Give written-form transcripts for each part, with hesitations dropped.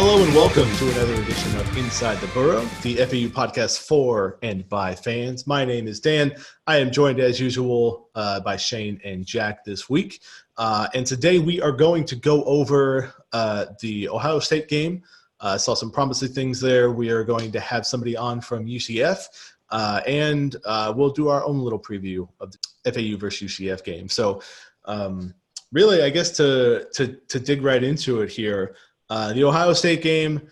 Hello and welcome to another edition of Inside the Burrow, the FAU podcast for and by fans. My name is Dan. I am joined as usual by Shane and Jack this week. And today we are going to go over the Ohio State game. I saw some promising things there. We are going to have somebody on from UCF, and we'll do our own little preview of the FAU versus UCF game. So really, I guess to dig right into it here, the Ohio State game,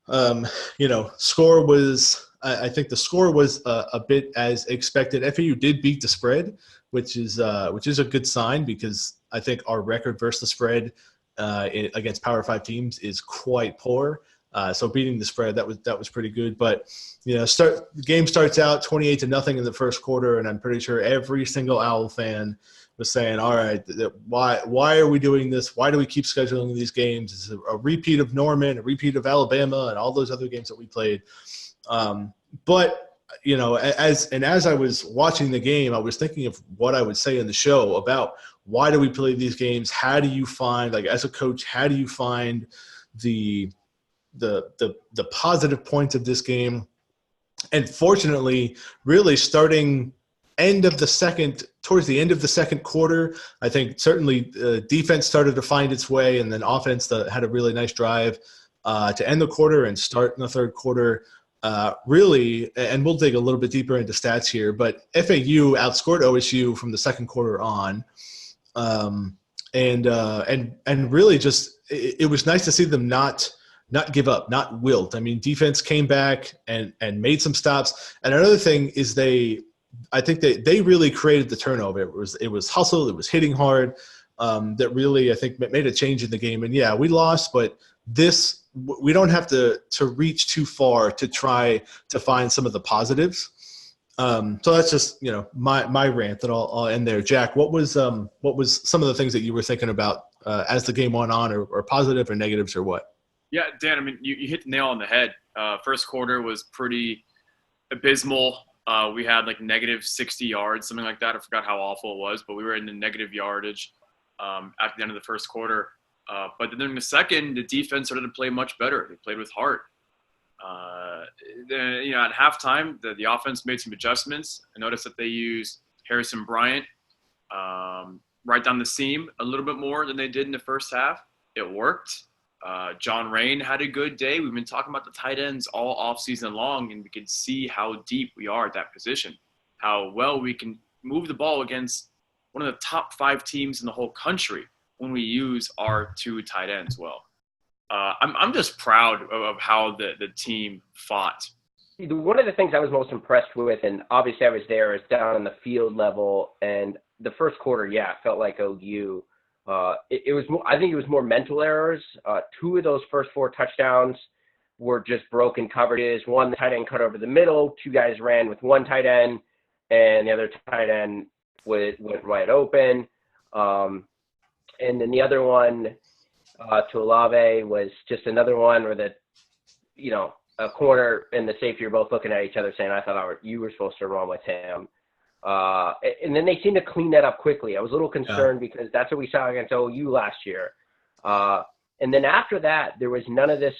score was I think the score was a bit as expected. FAU did beat the spread, which is a good sign because I think our record versus the spread against Power 5 teams is quite poor. So beating the spread, that was pretty good. But the game starts out 28-0 in the first quarter, and I'm pretty sure every single Owl fan was saying, all right, why are we doing this? Why do we keep scheduling these games? It's a repeat of Norman, a repeat of Alabama, and all those other games that we played. But as I was watching the game, I was thinking of what I would say in the show about why do we play these games? How do you find, as a coach, how do you find the positive points of this game? And fortunately, really starting towards the end of the second quarter, I think certainly defense started to find its way, and then offense had a really nice drive to end the quarter and start in the third quarter. Really, and we'll dig a little bit deeper into stats here, but FAU outscored OSU from the second quarter on, and really just it was nice to see them not give up, not wilt. I mean, defense came back and made some stops. And another thing is I think they really created the turnover. It was hustle, it was hitting hard, that really I think made a change in the game. And yeah, we lost, but we don't have to reach too far to try to find some of the positives. So that's just my rant that I'll end there. Jack, what was some of the things that you were thinking about as the game went on, or positive or negatives or what? Yeah, Dan, I mean, you hit the nail on the head. First quarter was pretty abysmal. We had negative 60 yards, something like that. I forgot how awful it was, but we were in the negative yardage at the end of the first quarter. But then in the second, the defense started to play much better. They played with heart. Then, at halftime, the offense made some adjustments. I noticed that they used Harrison Bryant right down the seam a little bit more than they did in the first half. It worked. John Rain had a good day. We've been talking about the tight ends all offseason long, and we can see how deep we are at that position, how well we can move the ball against one of the top 5 teams in the whole country when we use our 2 tight ends well. I'm just proud of how the team fought. One of the things I was most impressed with, and obviously I was there, is down on the field level. And the first quarter, it felt like OU. It was I think it was more mental errors. 2 of those first 4 touchdowns were just broken coverages. One, the tight end cut over the middle. 2 guys ran with one tight end, and the other tight end went wide open. And then the other one to Olave was just another one where a corner and the safety are both looking at each other saying, I thought you were supposed to run with him. And then they seemed to clean that up quickly. I was a little concerned because that's what we saw against OU last year. And then after that, there was none of this,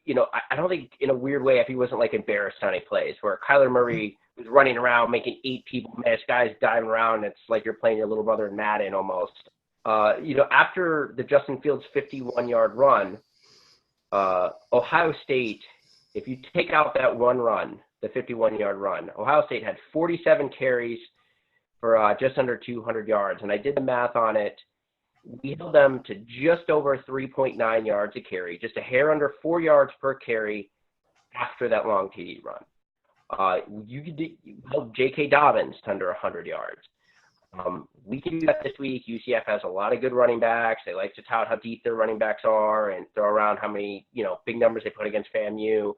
I don't think in a weird way if he wasn't embarrassed on any plays where Kyler Murray was running around making 8 people miss, guys diving around. It's like you're playing your little brother in Madden almost. After the Justin Fields 51-yard run, Ohio State, if you take out that one run, the 51-yard run, Ohio State had 47 carries for just under 200 yards. And I did the math on it. We held them to just over 3.9 yards a carry, just a hair under 4 yards per carry after that long TD run. You held J.K. Dobbins to under 100 yards. We can do that this week. UCF has a lot of good running backs. They like to tout how deep their running backs are and throw around how many, big numbers they put against FAMU.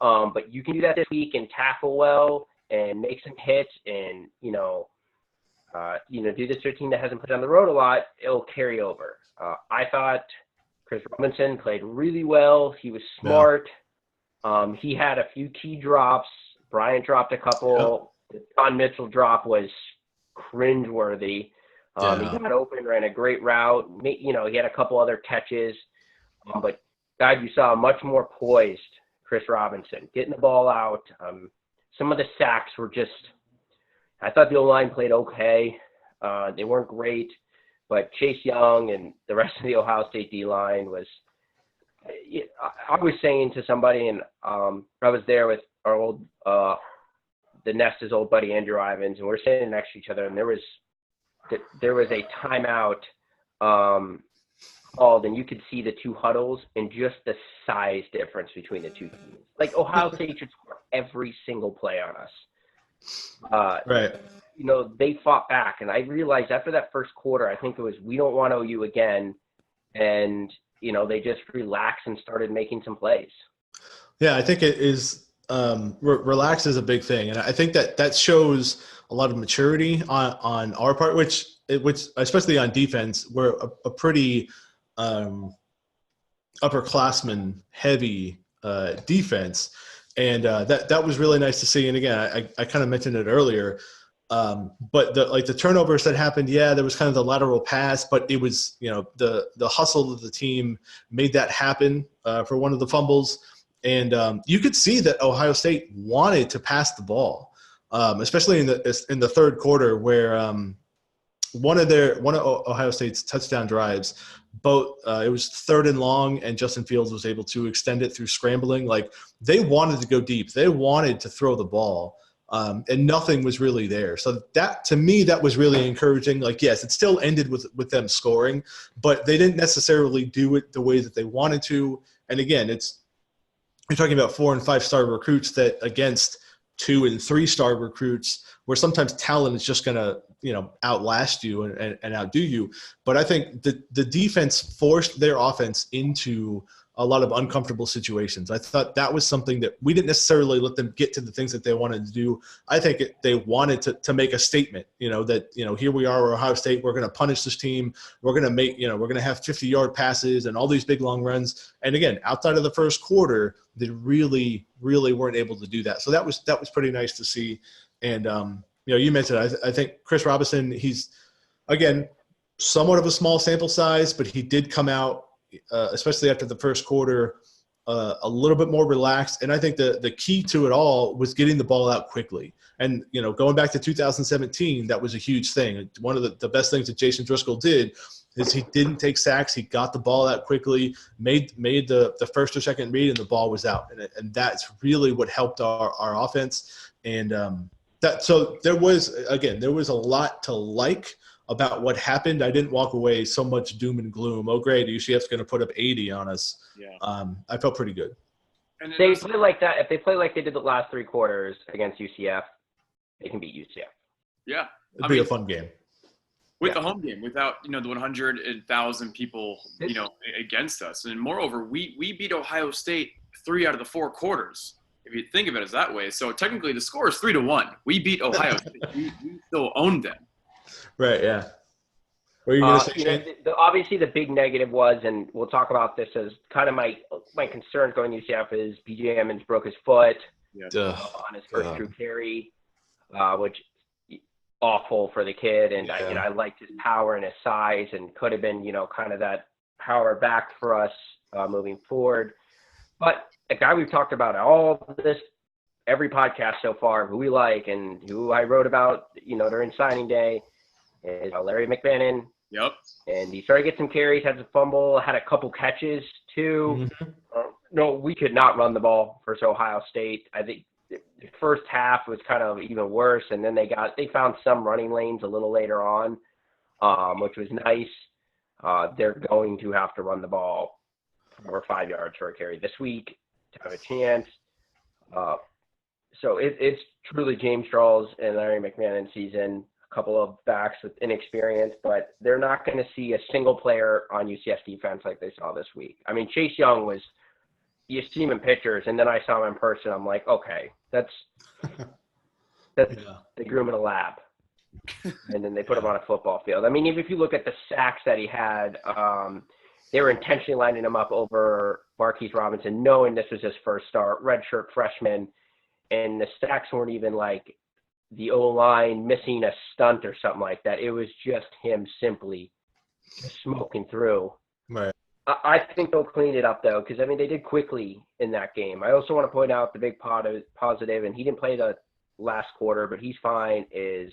But you can do that this week and tackle well and make some hits and, do this to a team that hasn't put on the road a lot. It'll carry over. I thought Chris Robinson played really well. He was smart. Yeah. He had a few key drops. Bryant dropped a couple. Yeah. The John Mitchell drop was cringeworthy. He got open, ran a great route. He had a couple other catches. But God, you saw a much more poised Chris Robinson getting the ball out. Some of the sacks were just, I thought the O-line played okay. They weren't great, but Chase Young and the rest of the Ohio State D-line was, I was saying to somebody, and I was there with our old, the Nest's old buddy, Andrew Ivins, and we're sitting next to each other, and there was a timeout called, and you could see the two huddles and just the size difference between the two teams. Like, Ohio State should score every single play on us. Right. You know, they fought back, and I realized after that first quarter, I think it was, we don't want OU again, and, you know, they just relaxed and started making some plays. Yeah, I think it is relax is a big thing, and I think that shows a lot of maturity on our part, which especially on defense, we're a pretty upperclassman heavy defense, and that was really nice to see. And again, I kind of mentioned it earlier, but the turnovers that happened, yeah, there was kind of the lateral pass, but it was, you know, the hustle of the team made that happen for one of the fumbles, and you could see that Ohio State wanted to pass the ball, especially in the third quarter, where one of Ohio State's touchdown drives, it was 3rd and long, and Justin Fields was able to extend it through scrambling. Like, they wanted to go deep, they wanted to throw the ball, and nothing was really there. So that, to me, that was really encouraging. Like, yes, it still ended with them scoring, but they didn't necessarily do it the way that they wanted to. And again, you're talking about 4- and 5-star recruits that against 2- and 3-star recruits, where sometimes talent is just going to, you know, outlast you and outdo you. But I think the defense forced their offense into a lot of uncomfortable situations. I thought that was something that we didn't necessarily let them get to the things that they wanted to do. I think they wanted to make a statement, you know, that, you know, here we are, Ohio State, we're going to punish this team. We're going to have 50-yard passes and all these big long runs. And again, outside of the first quarter, they really, really weren't able to do that. So that was pretty nice to see. And, you know, you mentioned, I think Chris Robinson, he's, again, somewhat of a small sample size, but he did come out, especially after the first quarter, a little bit more relaxed. And I think the key to it all was getting the ball out quickly. And, you know, going back to 2017, that was a huge thing. One of the best things that Jason Driscoll did is he didn't take sacks. He got the ball out quickly, made the first or second read, and the ball was out. And that's really what helped our offense. And so there was a lot to like about what happened. I didn't walk away so much doom and gloom. Oh, great, UCF's going to put up 80 on us. Yeah. I felt pretty good. And they play like that. If they play like they did the last 3 quarters against UCF, they can beat UCF. Yeah. It'd be a fun game. With the home game, without, you know, the 100,000 people, you know, against us. And moreover, we beat Ohio State 3 out of the 4 quarters, if you think of it as that way. So technically the score is 3-1. We beat Ohio State. We still owned them. Right, yeah. What are you going to say, Shane? Obviously, the big negative was, and we'll talk about this as kind of my concern going to UCF, is BJ Emmons broke his foot on his first true carry, which awful for the kid. And I liked his power and his size, and could have been, you know, kind of that power back for us moving forward. But a guy we've talked about all this, every podcast so far, who we like and who I wrote about, you know, during signing day, is Larry McMahon. Yep. And he started to get some carries, had a fumble, had a couple catches too. Mm-hmm. No, we could not run the ball versus Ohio State. I think the first half was kind of even worse, and then they found some running lanes a little later on, which was nice. They're going to have to run the ball over 5 yards for a carry this week to have a chance. So it's truly James Charles and Larry McMahon season. A couple of backs with inexperience, but they're not going to see a single player on UCF defense like they saw this week. I mean, Chase Young you see him in pictures, and then I saw him in person. I'm like, okay, that's they grew him in a lab, and then they put him on a football field. I mean, even if you look at the sacks that he had, they were intentionally lining him up over Marquise Robinson, knowing this was his first start, redshirt freshman, and the sacks weren't even like the O-line missing a stunt or something like that. It was just him simply smoking through. Right. I think they'll clean it up, though, because, I mean, they did quickly in that game. I also want to point out the big positive, and he didn't play the last quarter, but he's fine, is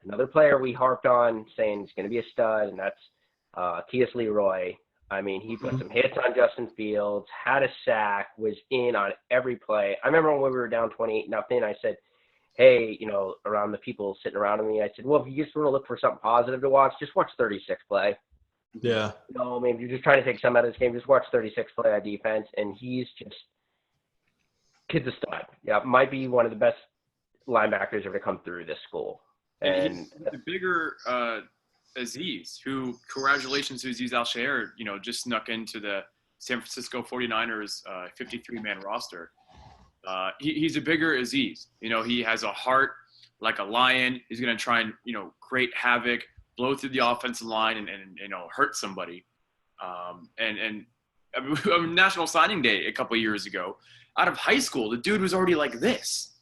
another player we harped on saying he's going to be a stud, and that's T.S. Leroy. I mean, he put some hits on Justin Fields, had a sack, was in on every play. I remember when we were down 28-0, I said, hey, around the people sitting around me, I said, well, if you just want to look for something positive to watch, just watch 36 play. Yeah. I mean, if you're just trying to take some out of this game, just watch 36 play on defense, and he's just kid's a stud. Yeah, might be one of the best linebackers ever to come through this school. And the bigger Azeez, who, congratulations to Azeez Al-Shaair, just snuck into the San Francisco 49ers 53-man roster. He's a bigger Azeez. He has a heart like a lion. He's going to try and, create havoc, blow through the offensive line and hurt somebody. And National Signing Day a couple of years ago, out of high school, the dude was already like this.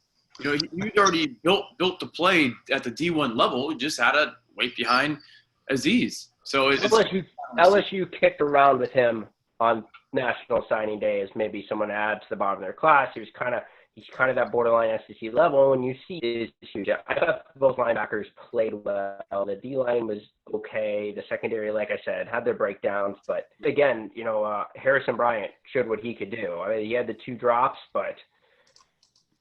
He was already built to play at the D1 level. He just had to wait behind Azeez. So LSU kicked around with him on National Signing Day as maybe someone to add to the bottom of their class. He's kind of that borderline SEC level, and you see is huge. I thought both linebackers played well. The D-line was okay. The secondary, like I said, had their breakdowns. But, again, Harrison Bryant showed what he could do. I mean, he had the 2 drops, but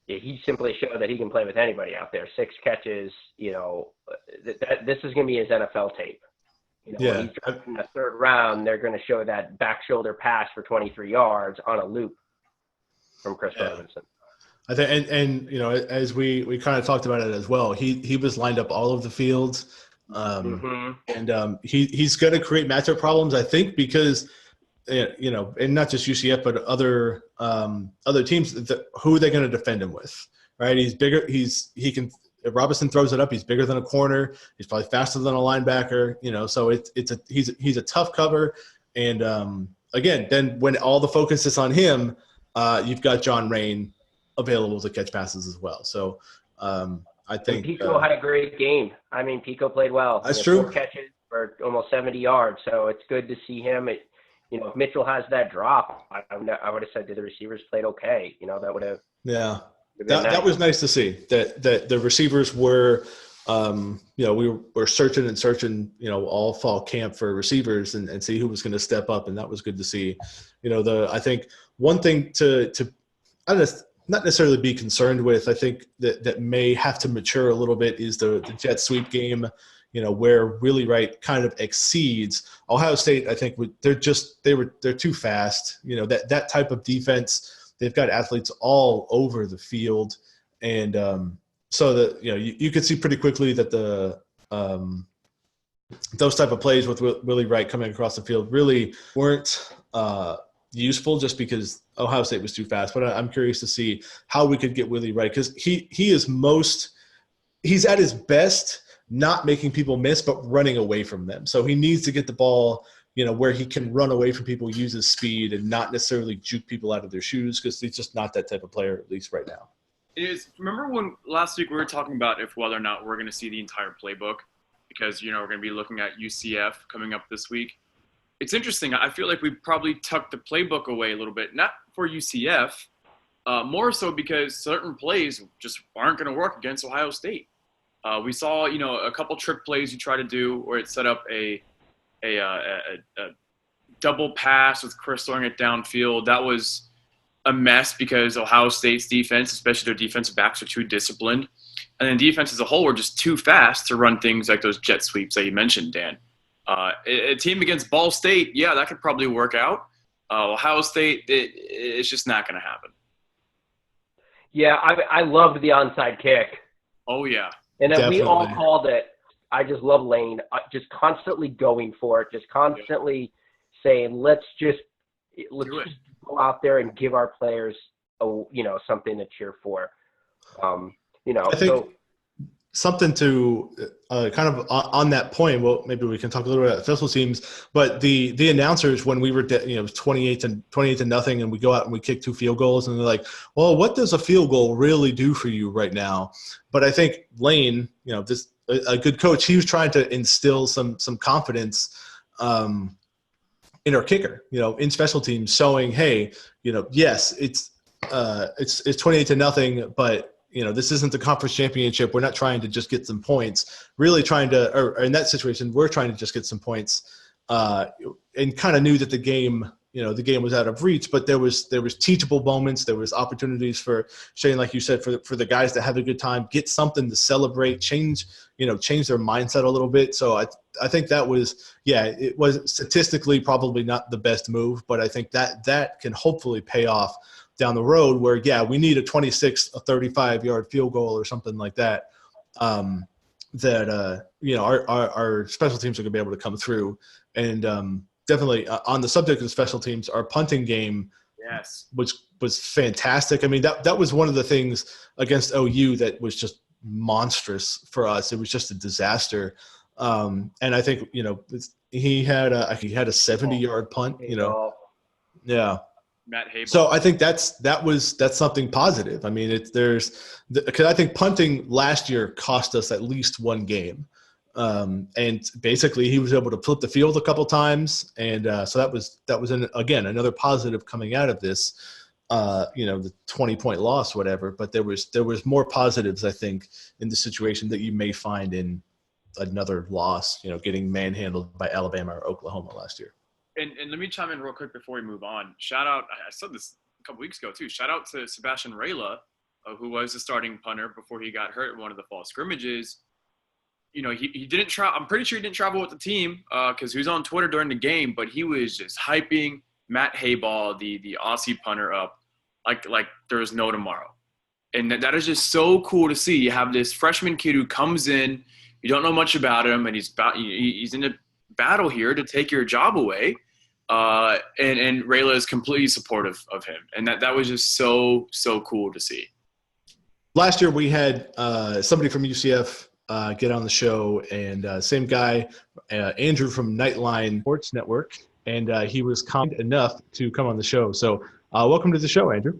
he simply showed that he can play with anybody out there. 6 catches, this is going to be his NFL tape. When he's in the 3rd round, they're going to show that back shoulder pass for 23 yards on a loop from Chris Robinson. I think, and as we kind of talked about it as well, he was lined up all over the field, and he's going to create matchup problems, I think, because and not just UCF but other teams. Who are they going to defend him with? Right? He's bigger. He can. If Robinson throws it up, he's bigger than a corner. He's probably faster than a linebacker. So he's a tough cover. And again, then when all the focus is on him, you've got John Rain available to catch passes as well. So I think Pico had a great game. I mean, Pico played well. That's true. 4 catches for almost 70 yards. So it's good to see him. If Mitchell has that drop, I would have said that the receivers played okay. That would have. Yeah. That was nice to see that the receivers were, we were searching, all fall camp for receivers and see who was going to step up. And that was good to see. I think one thing to not necessarily be concerned with, I think that may have to mature a little bit is the jet sweep game, where Willie Wright kind of exceeds Ohio State. I think they're too fast. That type of defense. They've got athletes all over the field, and so that you could see pretty quickly that those type of plays with Willie Wright coming across the field really weren't useful just because Ohio State was too fast. But I'm curious to see how we could get Willie Wright, because he's at his best not making people miss but running away from them. So he needs to get the ball where he can run away from people, use his speed, and not necessarily juke people out of their shoes, because he's just not that type of player, at least right now. Remember when last week we were talking about whether or not we're going to see the entire playbook, because, we're going to be looking at UCF coming up this week. It's interesting. I feel like we probably tucked the playbook away a little bit, not for UCF, more so because certain plays just aren't going to work against Ohio State. We saw, a couple trick plays you try to do where it set up a double pass with Chris throwing it downfield. That was a mess because Ohio State's defense, especially their defensive backs, are too disciplined. And then defense as a whole were just too fast to run things like those jet sweeps that you mentioned, Dan. A team against Ball State, yeah, that could probably work out. Ohio State, it's just not going to happen. Yeah, I loved the onside kick. Oh, yeah. And then we all called it. I just love Lane, just constantly going for it, just constantly saying, let's just go out there and give our players, something to cheer for. I think something to kind of on that point. Well, maybe we can talk a little bit about special teams, but the announcers, when we were 28 to nothing, and we go out and we kick 2 field goals, and they're like, well, what does a field goal really do for you right now? But I think Lane, a good coach, he was trying to instill some confidence in our kicker, in special teams, showing, hey, yes, it's 28-0, but this isn't the conference championship. We're not trying to just get some points. Really trying to, or in that situation, we're trying to just get some points. And kind of knew that the game was out of reach, but there was teachable moments. There was opportunities for Shane, like you said, for the guys to have a good time, get something to celebrate, change their mindset a little bit. So I think that was, it was statistically probably not the best move, but I think that can hopefully pay off down the road where, we need a 35-yard field goal or something like that. Our special teams are going to be able to come through. And definitely on the subject of special teams, our punting game was fantastic. I mean, that was one of the things against OU that was just monstrous for us. It was just a disaster. And I think, he had a 70-yard punt, Yeah. Matt Hable. So I think that's something positive. I mean, because I think punting last year cost us at least one game. And basically he was able to flip the field a couple times. And so that was again, another positive coming out of this, the 20-point loss, whatever. But there was more positives, I think, in the situation that you may find in another loss, getting manhandled by Alabama or Oklahoma last year. And let me chime in real quick before we move on. Shout out, I said this a couple weeks ago too, shout out to Sebastian Rayla, who was the starting punter before he got hurt in one of the fall scrimmages. He didn't travel. I'm pretty sure he didn't travel with the team because he was on Twitter during the game, but he was just hyping Matt Hayball, the Aussie punter, up like there was no tomorrow. And that is just so cool to see. You have this freshman kid who comes in, you don't know much about him, and he's in a battle here to take your job away. And Rayla is completely supportive of him. And that was just so cool to see. Last year we had somebody from UCF get on the show, and same guy, Andrew from Knightline Sports Network, and he was kind enough to come on the show. So welcome to the show, Andrew.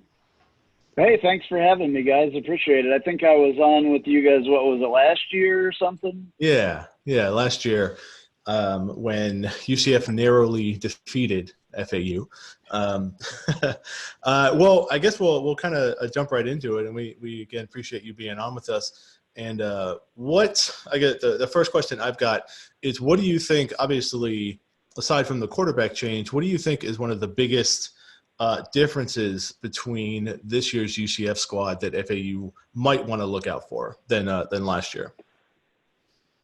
Hey, thanks for having me, guys. Appreciate it. I think I was on with you guys, what was it, last year or something? Yeah, last year when UCF narrowly defeated FAU. Well, I guess we'll kind of jump right into it, and we again appreciate you being on with us. And I get the first question I've got is, what do you think, obviously, aside from the quarterback change, what do you think is one of the biggest differences between this year's UCF squad that FAU might want to look out for than last year?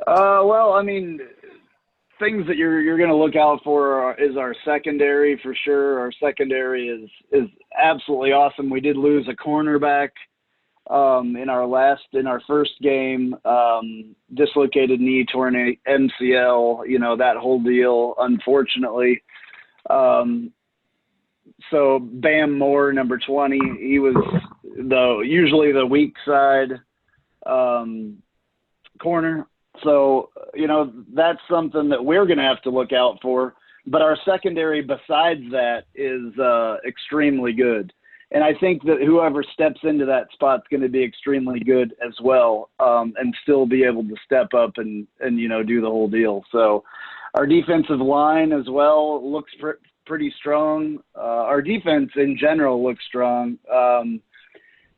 Well, I mean, things that you're going to look out for is our secondary for sure. Our secondary is absolutely awesome. We did lose a cornerback in our first game, dislocated knee, torn MCL, that whole deal, unfortunately. So Bam Moore, number 20, he was usually the weak side corner. So, that's something that we're going to have to look out for. But our secondary besides that is extremely good. And I think that whoever steps into that spot is going to be extremely good as well, and still be able to step up and do the whole deal. So our defensive line as well looks pretty strong. Our defense in general looks strong.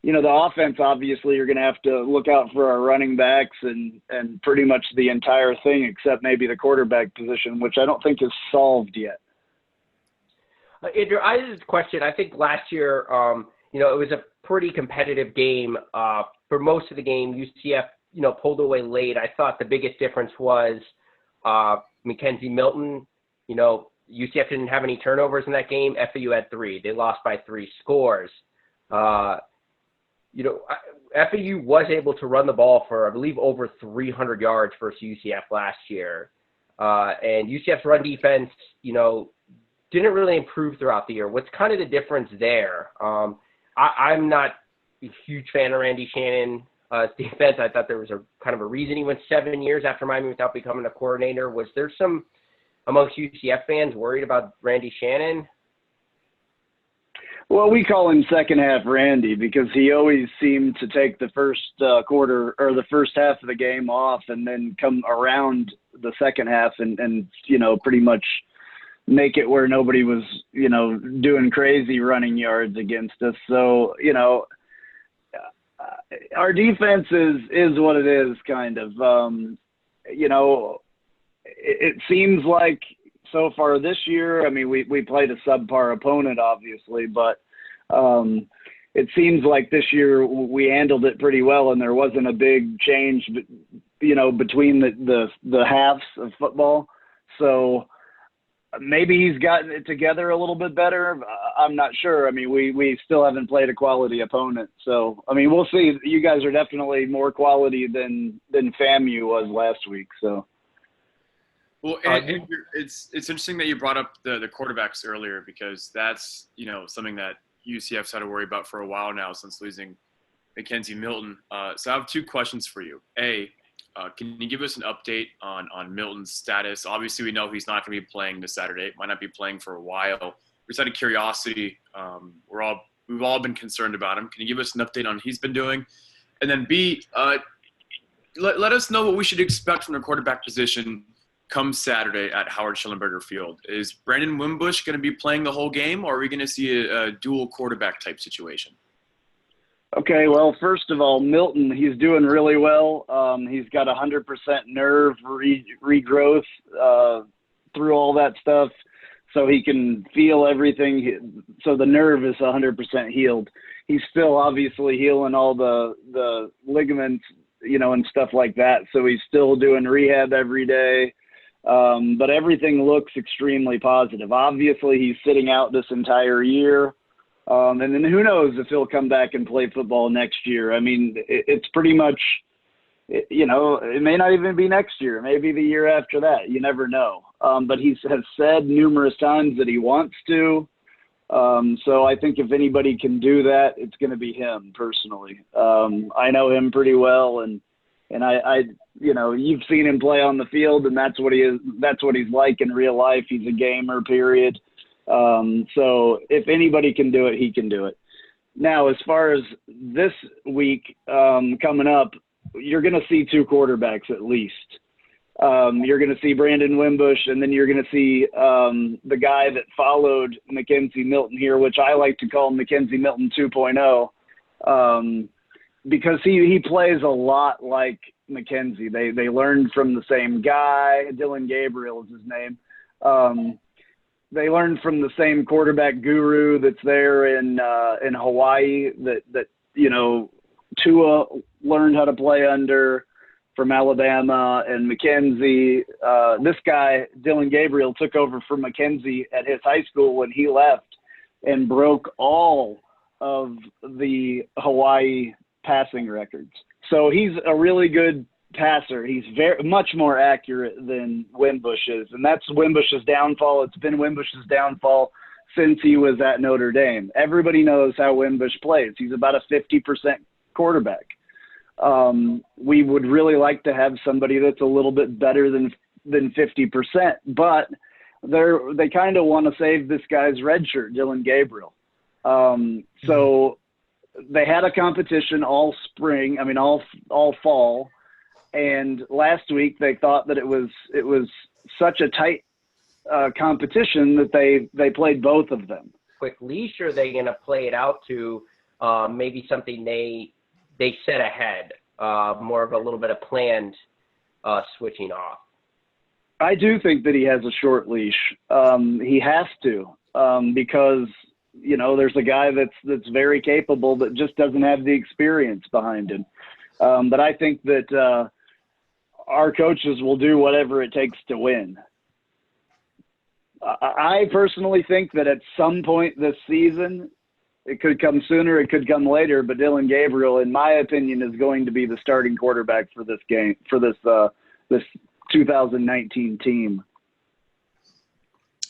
The offense, obviously, you're going to have to look out for our running backs and pretty much the entire thing except maybe the quarterback position, which I don't think is solved yet. Andrew, I have a question. I think last year, it was a pretty competitive game. For most of the game, UCF, pulled away late. I thought the biggest difference was Mackenzie Milton. UCF didn't have any turnovers in that game. FAU had 3. They lost by 3 scores. FAU was able to run the ball for, I believe, over 300 yards versus UCF last year. And UCF's run defense, didn't really improve throughout the year. What's kind of the difference there? I'm not a huge fan of Randy Shannon's defense. I thought there was a kind of a reason he went 7 years after Miami without becoming a coordinator. Was there some amongst UCF fans worried about Randy Shannon? Well, we call him second half Randy because he always seemed to take the first quarter or the first half of the game off and then come around the second half and pretty much make it where nobody was, doing crazy running yards against us. So, our defense is what it is, kind of. It seems like so far this year, I mean, we played a subpar opponent, obviously, but it seems like this year we handled it pretty well, and there wasn't a big change, between the halves of football. So maybe he's gotten it together a little bit better. I'm not sure. I mean, we still haven't played a quality opponent. So, I mean, we'll see. You guys are definitely more quality than FAMU was last week. So. Well, and it's interesting that you brought up the quarterbacks earlier, because that's, something that UCF's had to worry about for a while now since losing Mackenzie Milton. So I have two questions for you. A, can you give us an update on Milton's status? Obviously, we know he's not going to be playing this Saturday. Might not be playing for a while. Just out of curiosity, we've all been concerned about him. Can you give us an update on what he's been doing? And then B, let us know what we should expect from the quarterback position come Saturday at Howard Schellenberger Field. Is Brandon Wimbush going to be playing the whole game, or are we going to see a dual quarterback type situation? Okay, well, first of all, Milton, he's doing really well. He's got 100% nerve regrowth through all that stuff, so he can feel everything. So the nerve is 100% healed. He's still obviously healing all the ligaments, and stuff like that. So he's still doing rehab every day. But everything looks extremely positive. Obviously, he's sitting out this entire year. And then who knows if he'll come back and play football next year. I mean, it's pretty much, it may not even be next year, maybe the year after that. You never know. But he has said numerous times that he wants to. So I think if anybody can do that, it's going to be him personally. I know him pretty well, and I you've seen him play on the field, and that's what he is. That's what he's like in real life. He's a gamer, period. So if anybody can do it, he can do it. Now, as far as this week coming up, you're going to see two quarterbacks at least. You're going to see Brandon Wimbush, and then you're going to see the guy that followed Mackenzie Milton here, which I like to call Mackenzie Milton 2.0, because he plays a lot like Mackenzie. They learned from the same guy. Dylan Gabriel is his name. They learned from the same quarterback guru that's there in Hawaii that Tua learned how to play under from Alabama, and Mackenzie. This guy, Dylan Gabriel, took over from Mackenzie at his high school when he left and broke all of the Hawaii passing records. So he's a really good passer. He's very much more accurate than Wimbush is, and that's Wimbush's downfall. It's been Wimbush's downfall since he was at Notre Dame. Everybody knows how Wimbush plays. He's about a 50% quarterback. We would really like to have somebody that's a little bit better than 50%, but they kind of want to save this guy's red shirt, Dylan Gabriel. So they had a competition all spring, all fall. And last week they thought that it was such a tight competition that they played both of them. Quick leash, or are they going to play it out to maybe something they set ahead, more of a little bit of planned switching off? I do think that he has a short leash. He has to, because there's a guy that's very capable that just doesn't have the experience behind him. But I think that our coaches will do whatever it takes to win. I personally think that at some point this season, it could come sooner, it could come later, but Dylan Gabriel, in my opinion, is going to be the starting quarterback for this game, for this 2019 team.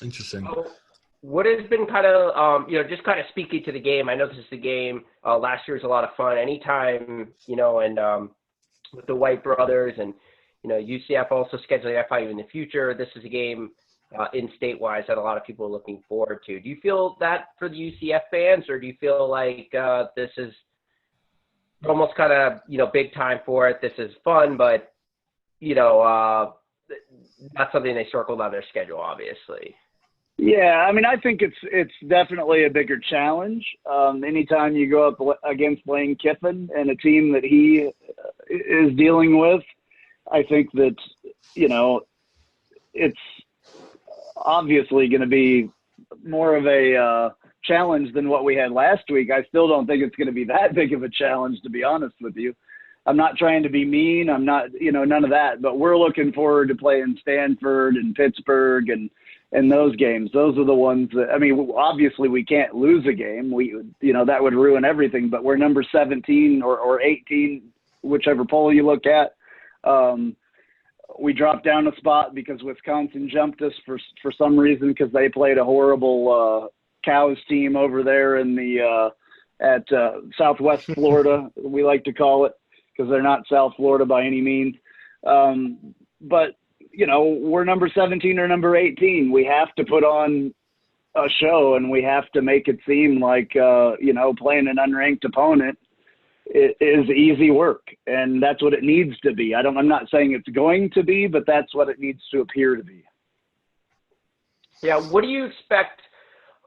Interesting. What has been kind of, just kind of speaking to the game, I know this is the game, last year was a lot of fun. Anytime, and with the White brothers and, UCF also scheduling FIU in the future, this is a game in state-wise that a lot of people are looking forward to. Do you feel that for the UCF fans, or do you feel like this is almost kind of, big time for it? This is fun, but, not something they circled on their schedule, obviously. Yeah, I mean, I think it's definitely a bigger challenge. Anytime you go up against Lane Kiffin and a team that he is dealing with, I think that, it's obviously going to be more of a challenge than what we had last week. I still don't think it's going to be that big of a challenge, to be honest with you. I'm not trying to be mean. I'm not, none of that. But we're looking forward to playing Stanford and Pittsburgh and those games. Those are the ones that, I mean, obviously we can't lose a game. That would ruin everything. But we're number 17 or 18, whichever poll you look at. We dropped down a spot because Wisconsin jumped us for some reason because they played a horrible Cows team over there in at Southwest Florida, we like to call it, because they're not South Florida by any means. But, we're number 17 or number 18. We have to put on a show, and we have to make it seem like, playing an unranked opponent is easy work, and that's what it needs to be. I'm not saying it's going to be, but that's what it needs to appear to be. Yeah, what do you expect?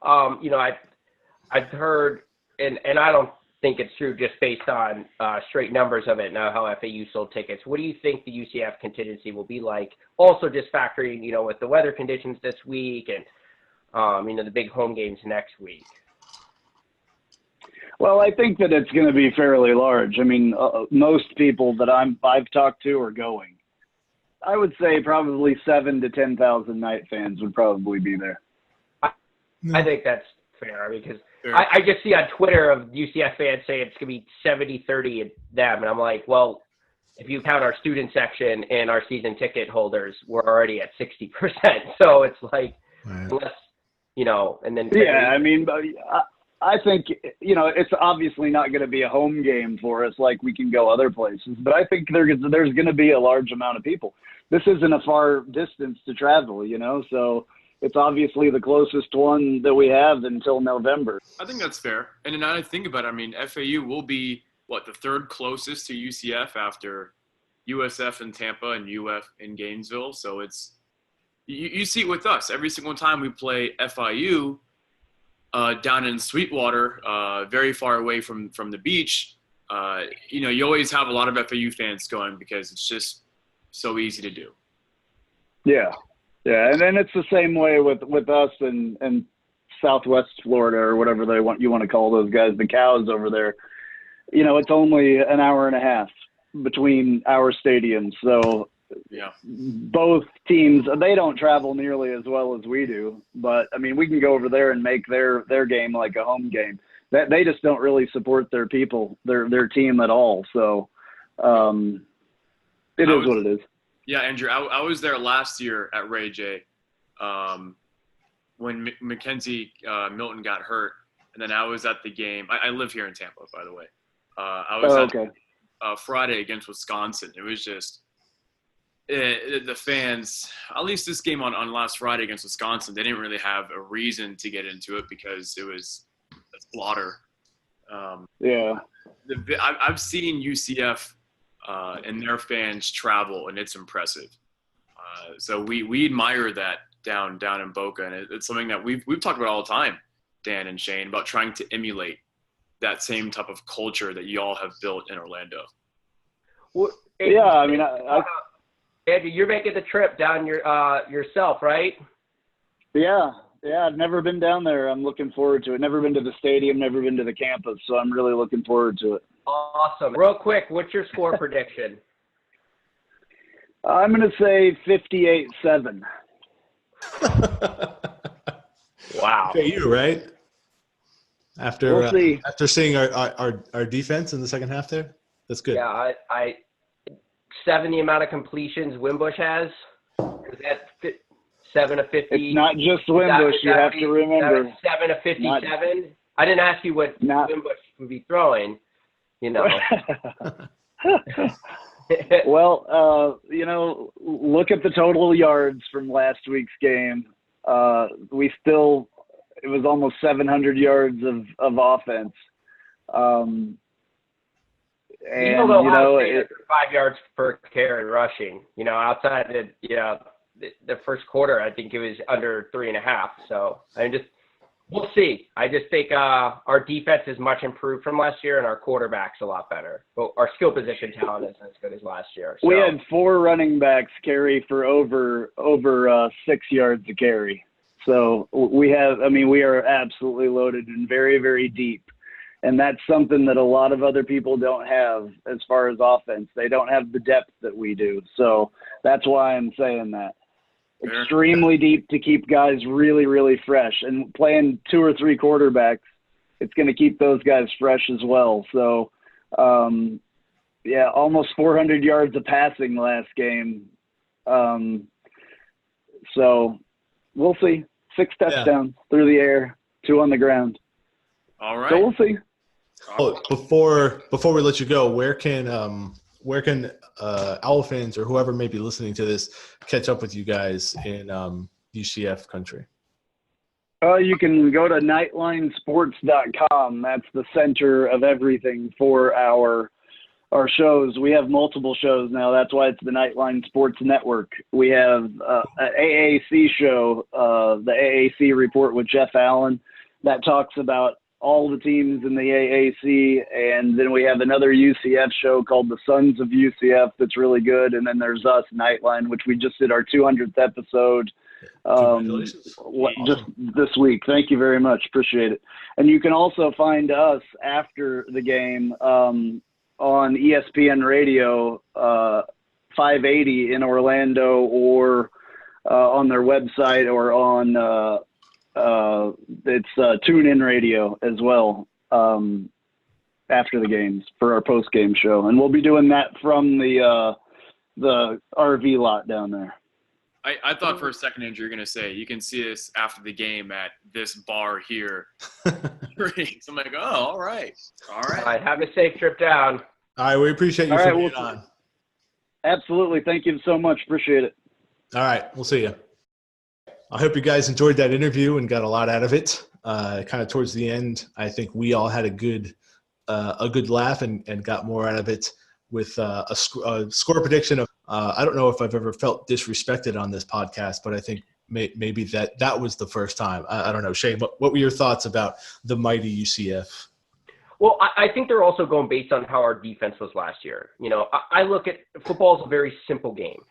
I've heard, and I don't think it's true just based on straight numbers of it now, how FAU sold tickets. What do you think the UCF contingency will be like? Also just factoring, with the weather conditions this week and, the big home games next week. Well, I think that it's going to be fairly large. I mean, most people that I've talked to are going. I would say probably 7,000 to 10,000 Knight fans would probably be there. I think that's fair because I just see on Twitter of UCF fans say it's going to be 70-30 at them. And I'm like, well, if you count our student section and our season ticket holders, we're already at 60%. So it's like, less, and then. Yeah, I mean, I think, it's obviously not going to be a home game for us like we can go other places, but I think there's going to be a large amount of people. This isn't a far distance to travel, so it's obviously the closest one that we have until November. I think that's fair. And now that I think about it, I mean, FAU will be, the third closest to UCF after USF in Tampa and UF in Gainesville. So it's you see it with us. Every single time we play FIU, down in Sweetwater, very far away from the beach, you always have a lot of FAU fans going because it's just so easy to do. Yeah. Yeah, and then it's the same way with us and Southwest Florida or whatever you want to call those guys, the Cows over there. It's only an hour and a half between our stadiums. So yeah, both teams, they don't travel nearly as well as we do. But, I mean, we can go over there and make their game like a home game. They just don't really support their people, their team at all. So it is what it is. Yeah, Andrew, I was there last year at Ray J when Mackenzie Milton got hurt, and then I was at the game. I live here in Tampa, by the way. I was at Friday against Wisconsin. It was just the fans, at least this game on last Friday against Wisconsin, they didn't really have a reason to get into it because it was a slaughter. Yeah. I've seen UCF and their fans travel, and it's impressive. So we admire that down in Boca, and it's something that we've talked about all the time, Dan and Shane, about trying to emulate that same type of culture that you all have built in Orlando. Well, yeah, I mean, Andrew, you're making the trip down yourself, right? Yeah, I've never been down there. I'm looking forward to it. Never been to the stadium, never been to the campus, so I'm really looking forward to it. Awesome. Real quick, what's your score prediction? I'm going to say 58-7. Wow. Okay, you right? After seeing our defense in the second half there, that's good. Yeah, I 70 amount of completions Wimbush has. Is that 7 of 50? It's not just Wimbush. You have to remember. 7 of 57. I didn't ask you what Wimbush would be throwing. Well, look at the total yards from last week's game. It was almost 700 yards of offense. And, People don't have 5 yards per carry rushing, outside of, the first quarter, I think it was under 3.5. So we'll see. I just think our defense is much improved from last year, and our quarterback's a lot better. But our skill position talent isn't as good as last year. So. We had 4 running backs carry for over 6 yards a carry. So we are absolutely loaded and very, very deep. And that's something that a lot of other people don't have as far as offense. They don't have the depth that we do. So that's why I'm saying that. Extremely deep to keep guys really, really fresh. And playing 2 or 3 quarterbacks, it's going to keep those guys fresh as well. So, almost 400 yards of passing last game. So we'll see. 6 touchdowns through the air, 2 on the ground. All right. So we'll see. Oh, before we let you go, where can Owl fans or whoever may be listening to this catch up with you guys in UCF country? You can go to knightlinesports.com. That's the center of everything for our shows. We have multiple shows now. That's why it's the Knightline Sports Network. We have an AAC show, the AAC Report with Jeff Allen, that talks about all the teams in the AAC, and then we have another UCF show called The Sons of UCF that's really good, and then there's us, Knightline, which we just did our 200th episode just this week. Thank you very much. Appreciate it. And you can also find us after the game on ESPN Radio 580 in Orlando, or on their website, or on it's TuneIn Radio as well after the games for our post-game show. And we'll be doing that from the RV lot down there. I thought for a second, Andrew, you're going to say you can see us after the game at this bar here. So I'm like, oh, all right. All right. Have a safe trip down. All right. We appreciate you for being on. Absolutely. Thank you so much. Appreciate it. All right. We'll see you. I hope you guys enjoyed that interview and got a lot out of it. Kind of towards the end, I think we all had a good laugh and got more out of it with a score prediction of I don't know if I've ever felt disrespected on this podcast, but I think maybe that was the first time. I don't know. Shane, what were your thoughts about the mighty UCF? Well, I think they're also going based on how our defense was last year. You know, I look at football as a very simple game.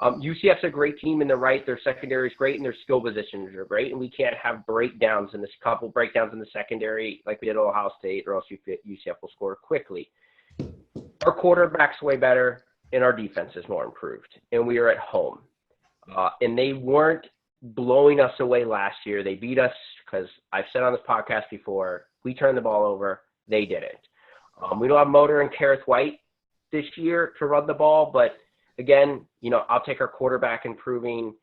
UCF's a great team in the right. Their secondary is great, and their skill positions are great. And we can't have breakdowns in this couple breakdowns in the secondary like we did at Ohio State, or else UCF will score quickly. Our quarterback's way better, and our defense is more improved. And we are at home. And they weren't blowing us away last year. They beat us because I've said on this podcast before, we turned the ball over. They didn't. We don't have Motor and Kareth White this year to run the ball, but again, you know, I'll take our quarterback improving.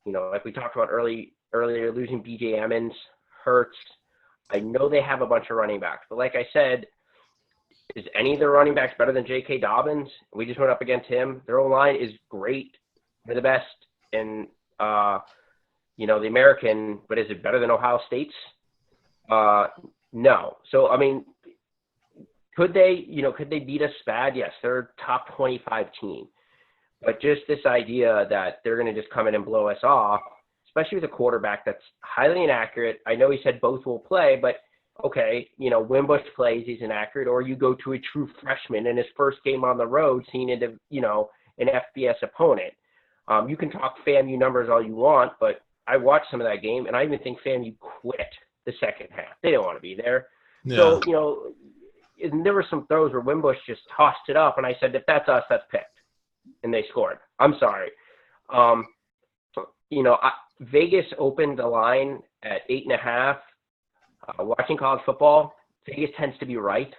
You know, like we talked about earlier, losing B.J. Emmons hurts. I know they have a bunch of running backs, but like I said, is any of their running backs better than J.K. Dobbins? We just went up against him. Their O-line is great. They're the best in, the American, but is it better than Ohio State's? No. So, I mean, could they beat us bad? Yes, they're a top 25 team. But just this idea that they're going to just come in and blow us off, especially with a quarterback that's highly inaccurate. I know he said both will play, but okay, Wimbush plays, he's inaccurate, or you go to a true freshman in his first game on the road, seeing into, an FBS opponent. You can talk FAMU numbers all you want, but I watched some of that game, and I even think FAMU quit the second half. They didn't want to be there. Yeah. So, and there were some throws where Wimbush just tossed it up, and I said, if that's us, that's picked. And they scored. I'm sorry. Vegas opened the line at 8.5. Watching college football, Vegas tends to be right.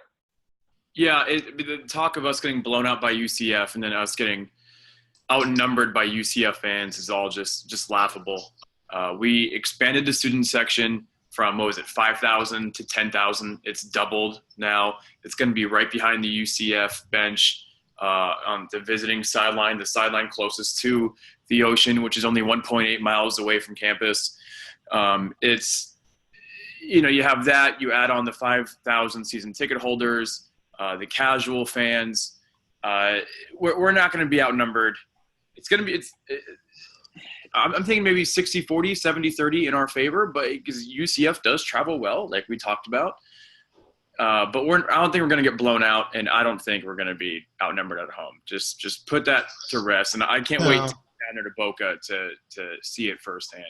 Yeah, the talk of us getting blown out by UCF and then us getting outnumbered by UCF fans is all just laughable. We expanded the student section from, 5,000 to 10,000. It's doubled now. It's going to be right behind the UCF bench. On the visiting sideline, the sideline closest to the ocean, which is only 1.8 miles away from campus. It's, you have that, you add on the 5,000 season ticket holders, the casual fans. We're not going to be outnumbered. I'm thinking maybe 60-40, 70-30 in our favor, but because UCF does travel well, like we talked about. But I don't think we're going to get blown out, and I don't think we're going to be outnumbered at home. Just put that to rest, and I can't wait to get down there to Boca to see it firsthand.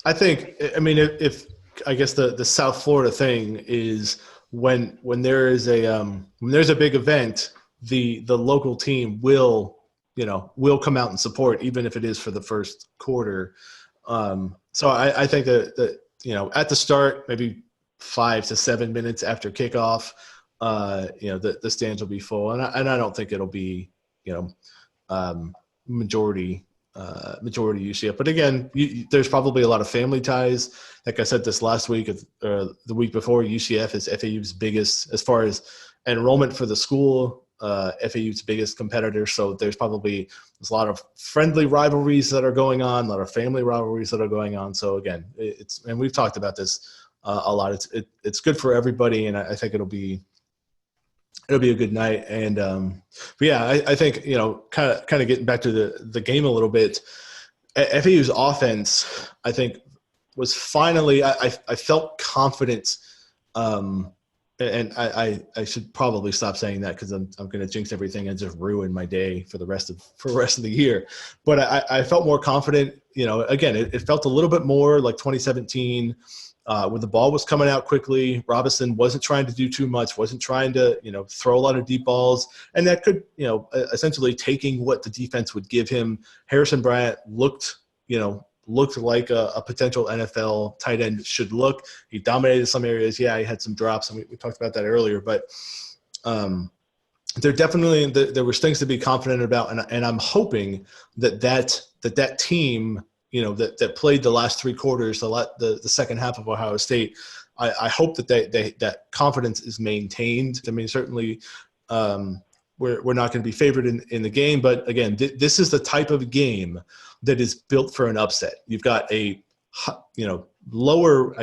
I think, I mean, if I guess the South Florida thing is when there's a big event, the local team will come out and support, even if it is for the first quarter. So I think that at the start, maybe 5 to 7 minutes after kickoff, the stands will be full, and I don't think it'll be majority UCF. But again, there's probably a lot of family ties. Like I said this last week, the week before, UCF is FAU's biggest, as far as enrollment for the school, FAU's biggest competitor. So there's a lot of friendly rivalries that are going on, a lot of family rivalries that are going on. So again, and we've talked about this a lot. It's good for everybody, and I think it'll be a good night. And but yeah, I think kind of getting back to the game a little bit. FAU's offense, I think, was finally. I felt confident. And I should probably stop saying that because I'm going to jinx everything and just ruin my day for the rest of the year. But I felt more confident. Again, it felt a little bit more like 2017 when the ball was coming out quickly. Robinson wasn't trying to do too much, wasn't trying to throw a lot of deep balls, and that could essentially taking what the defense would give him. Harrison Bryant looked like a potential NFL tight end should look. He dominated some areas. Yeah, he had some drops, and we talked about that earlier. But there was things to be confident about, and I'm hoping that team, that played the last 3 quarters, the second half of Ohio State. I hope that confidence is maintained. I mean, certainly. We're not going to be favored in the game, but again, this is the type of game that is built for an upset. You've got a lower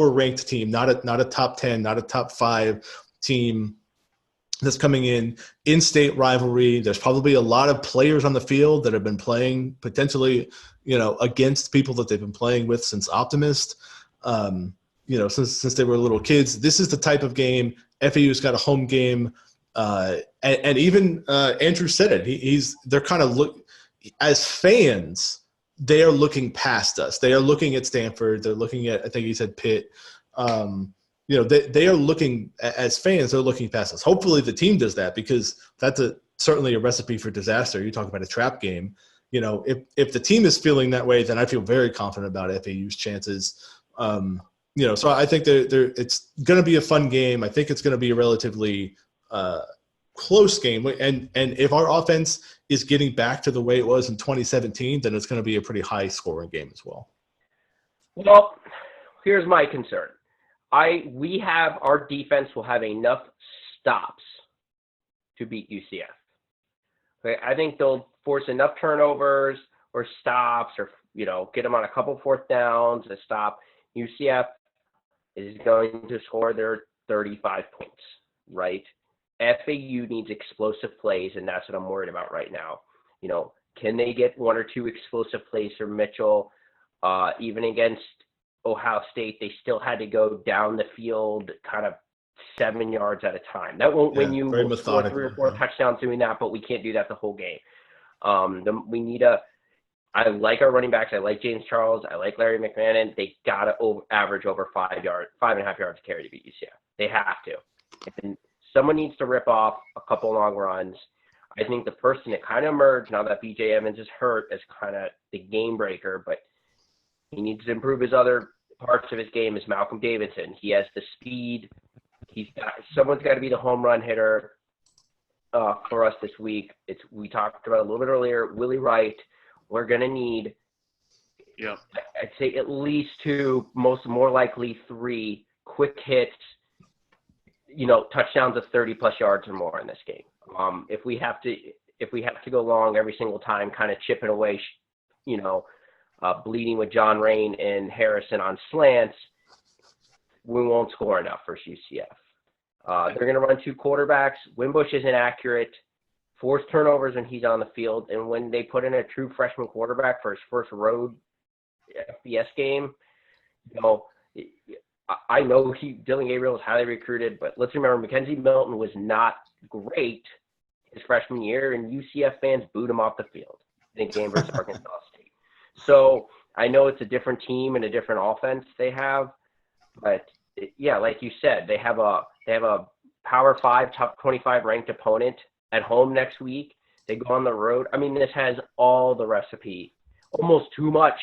ranked team, not a top 10, not a top 5 team that's coming in-state rivalry. There's probably a lot of players on the field that have been playing potentially against people that they've been playing with since Optimist. Since they were little kids. This is the type of game. FAU's got a home game. And even Andrew said it. They're kind of as fans, they are looking past us. They are looking at Stanford. They're looking at, I think he said, Pitt. They are looking, as fans, they're looking past us. Hopefully the team does that, because that's certainly a recipe for disaster. You talk about a trap game. If the team is feeling that way, then I feel very confident about FAU's chances. So I think it's going to be a fun game. I think it's going to be a relatively close game. And if our offense is getting back to the way it was in 2017, then it's going to be a pretty high scoring game as well. Well, here's my concern. Our defense will have enough stops to beat UCF. Okay, I think they'll force enough turnovers or stops, or get them on a couple 4th downs, a stop. UCF is going to score their 35 points, right? FAU needs explosive plays, and that's what I'm worried about right now. Can they get 1 or 2 explosive plays from Mitchell? Even against Ohio State, they still had to go down the field kind of 7 yards at a time. That won't win you 3 or 4 touchdowns doing that, but we can't do that the whole game. I like our running backs. I like James Charles. I like Larry McMahon. They got to average over 5.5 yards carry to beat UCF. They have to. And someone needs to rip off a couple long runs. I think the person that kind of emerged now that B.J. Evans is hurt as kind of the game breaker, but he needs to improve his other parts of his game, is Malcolm Davidson. He has the speed. Someone's got to be the home run hitter for us this week. We talked about a little bit earlier, Willie Wright. We're going to need, I'd say at least 2, more likely 3 quick hits, touchdowns of 30+ yards or more in this game. If we have to go long every single time, kind of chipping away, bleeding with John Rain and Harrison on slants, we won't score enough for UCF. They're going to run 2 quarterbacks. Wimbush isn't accurate. force turnovers when he's on the field. And when they put in a true freshman quarterback for his first road FBS game, I know Dylan Gabriel is highly recruited, but let's remember Mackenzie Milton was not great his freshman year, and UCF fans booed him off the field in game versus Arkansas State. So I know it's a different team and a different offense they have, but yeah, like you said, they have a Power 5, top 25 ranked opponent at home next week. They go on the road. I mean, this has all the recipe, almost too much,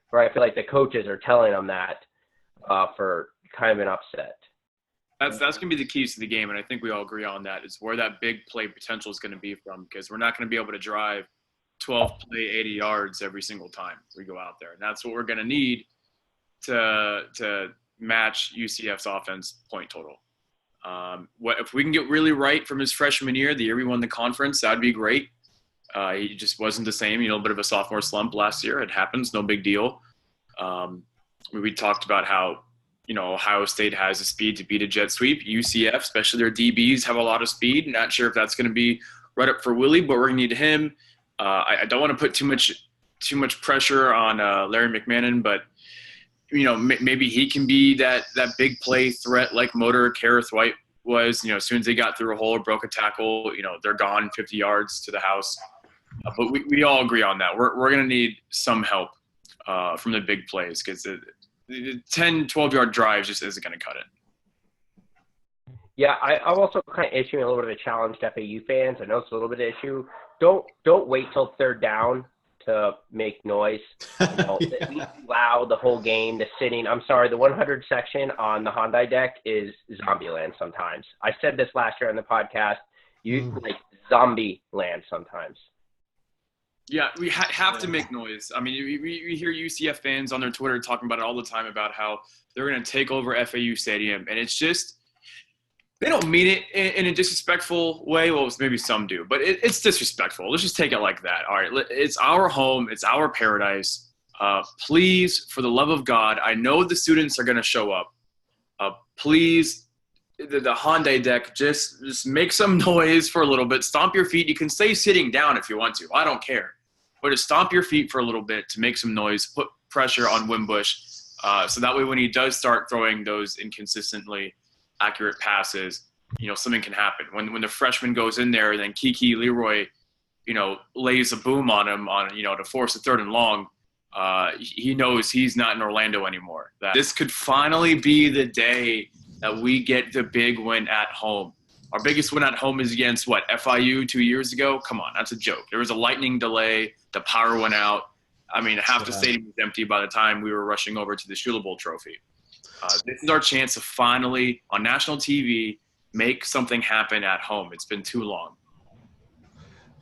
where I feel like the coaches are telling them that for kind of an upset. That's going to be the keys to the game, and I think we all agree on that, is where that big play potential is going to be from, because we're not going to be able to drive 12 play 80 yards every single time we go out there. And that's what we're going to need to match UCF's offense point total. If we can get really right from his freshman year, the year we won the conference, that'd be great. He just wasn't the same, a bit of a sophomore slump last year. It happens, no big deal. We talked about how, Ohio State has the speed to beat a jet sweep. UCF, especially their DBs, have a lot of speed. Not sure if that's going to be right up for Willie, but we're going to need him. I don't want to put too much pressure on Larry McMahon, but maybe he can be that big play threat like Motor Kareth White was. As soon as they got through a hole or broke a tackle, they're gone 50 yards to the house. But we all agree on that. We're going to need some help from the big plays, because the 10, 12-yard drives just isn't going to cut it. Yeah, I'm also kind of issuing a little bit of a challenge to FAU fans. I know it's a little bit of an issue. Don't wait till third down to make noise. Be loud the whole game. The sitting. I'm sorry, the 100 section on the Hyundai deck is zombie land sometimes. I said this last year on the podcast. Like zombie land sometimes. Yeah, we have to make noise. I mean, we hear UCF fans on their Twitter talking about it all the time, about how they're going to take over FAU Stadium. And it's just, they don't mean it in a disrespectful way. Well, maybe some do, but it's disrespectful. Let's just take it like that. All right, it's our home. It's our paradise. Please, for the love of God, I know the students are going to show up. Please, the Hyundai deck, just make some noise for a little bit. Stomp your feet. You can stay sitting down if you want to. I don't care. But just stomp your feet for a little bit to make some noise, put pressure on Wimbush, so that way when he does start throwing those inconsistently accurate passes, something can happen. When the freshman goes in there, then Kiki Leroy, lays a boom on him to force a 3rd and long, he knows he's not in Orlando anymore. That this could finally be the day that we get the big win at home. Our biggest win at home is against, FIU 2 years ago? Come on, that's a joke. There was a lightning delay. The power went out. I mean, half the stadium was empty by the time we were rushing over to the Shula Bowl trophy. This is our chance to finally, on national TV, make something happen at home. It's been too long.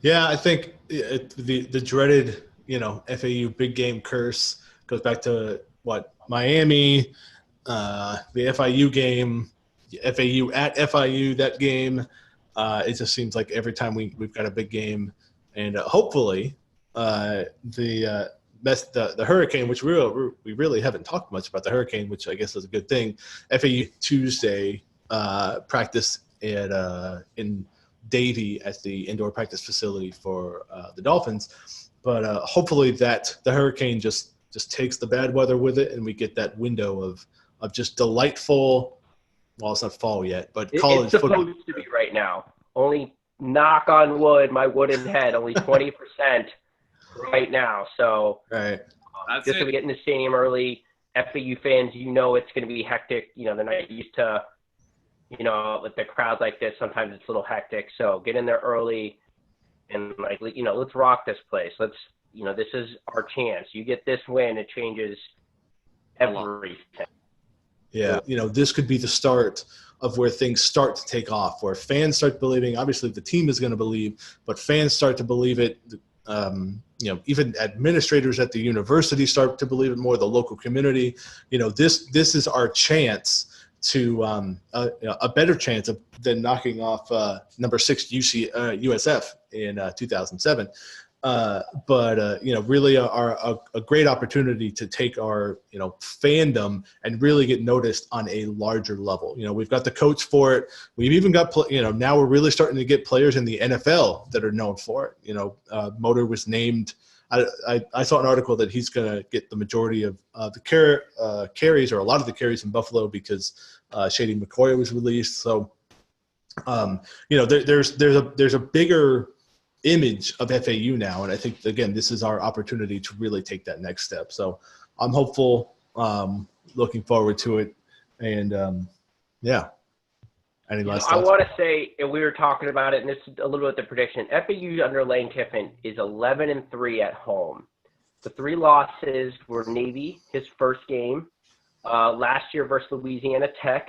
Yeah, I think the dreaded, FAU big game curse goes back to Miami, the FIU game, FAU at FIU, that game. It just seems like every time we've got a big game, and hopefully the Hurricane, which we really haven't talked much about the Hurricane, which I guess is a good thing. FAU Tuesday practice in Davie at the indoor practice facility for the Dolphins, but hopefully that the Hurricane just takes the bad weather with it, and we get that window of just delightful. Well, it's not fall yet, but college football. It's supposed to be right now. Only, knock on wood, my wooden head, only 20% right now. So right. Just so we get in the stadium early, FAU fans, it's going to be hectic. They're not used to, with the crowds like this. Sometimes it's a little hectic. So get in there early and let's rock this place. Let's, this is our chance. You get this win, it changes everything. Yeah, this could be the start of where things start to take off, where fans start believing. Obviously, the team is going to believe, but fans start to believe it. Even administrators at the university start to believe it more. The local community, this is our chance to a better chance than knocking off number 6 USF in 2007. But really a great opportunity to take our fandom and really get noticed on a larger level. We've got the coach for it. We've even got now we're really starting to get players in the NFL that are known for it. Motor was named. I saw an article that he's going to get the majority of the carries, or a lot of the carries in Buffalo, because Shady McCoy was released. So there's a bigger image of FAU now, and I think again this is our opportunity to really take that next step. So I'm hopeful, looking forward to it, and any last thoughts? I want to say, and we were talking about it, and this is a little bit the prediction. FAU under Lane Kiffin is 11-3 at home. The 3 losses were Navy, his first game, last year versus Louisiana Tech,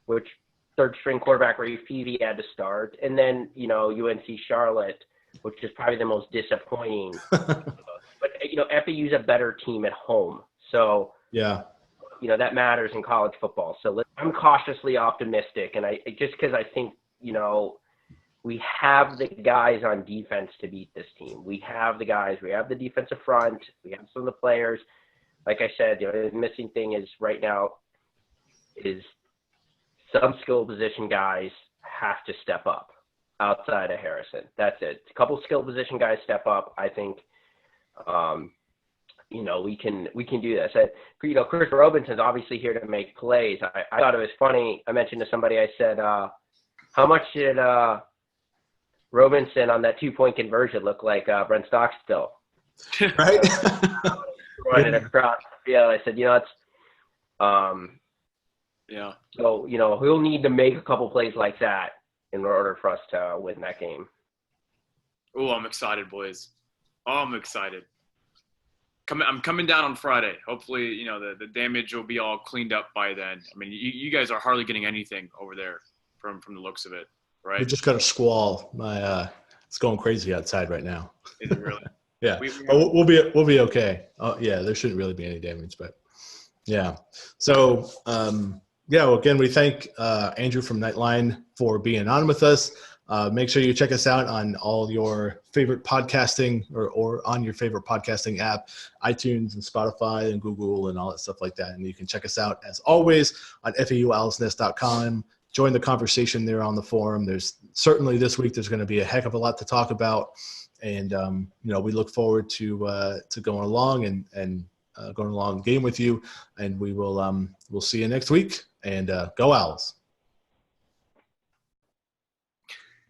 which third string quarterback Ray Feevey had to start, and then UNC Charlotte, which is probably the most disappointing. But FAU's a better team at home, so yeah, that matters in college football. So I'm cautiously optimistic, and I just because I think we have the guys on defense to beat this team. We have the guys. We have the defensive front. We have some of the players. Like I said, the missing thing is right now is some skill position guys have to step up. Outside of Harrison, that's it. A couple skill position guys step up. I think, we can do this. Chris Robinson's obviously here to make plays. I thought it was funny. I mentioned to somebody. I said, "How much did Robinson on that 2-point conversion look like Brent Stockstill?" Right. Running across the field. I said, it's. Yeah. So he'll need to make a couple plays like that in order for us to win that game. Oh, I'm excited, boys. Oh, I'm excited. I'm coming down on Friday. Hopefully, the damage will be all cleaned up by then. I mean, you guys are hardly getting anything over there from the looks of it, right? We just got a squall. It's going crazy outside right now. Is it really? Yeah. We'll be okay. Oh, yeah, there shouldn't really be any damage, but yeah. So, well, again, we thank Andrew from Knightline for being on with us. Make sure you check us out on all your favorite podcasting or on your favorite podcasting app, iTunes and Spotify and Google and all that stuff like that. And you can check us out, as always, on FAUOwlsNest.com. Join the conversation there on the forum. There's certainly this week there's going to be a heck of a lot to talk about. And, we look forward to going along and going along the game with you. And we will we'll see you next week. And go Owls.